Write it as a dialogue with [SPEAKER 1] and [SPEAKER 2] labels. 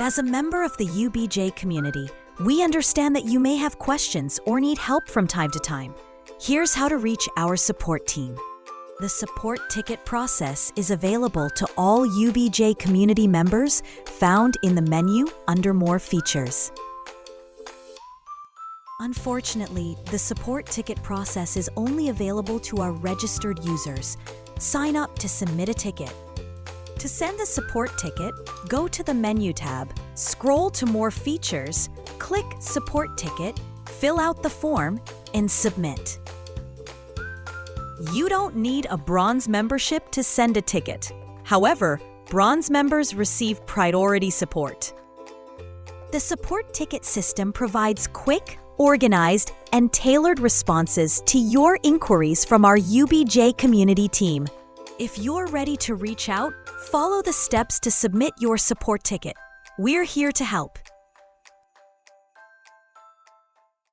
[SPEAKER 1] As a member of the UBJ community, we understand that you may have questions or need help from time to time. Here's how to reach our support team. The support ticket process is available to all UBJ community members found in the menu under More Features. Unfortunately, the support ticket process is only available to our registered users. Sign up to submit a ticket. To send the support ticket, go to the Menu tab, scroll to More Features, click Support Ticket, fill out the form, and submit. You don't need a Bronze membership to send a ticket. However, Bronze members receive priority support. The support ticket system provides quick, organized, and tailored responses to your inquiries from our UBJ community team. If you're ready to reach out, follow the steps to submit your support ticket. We're here to help.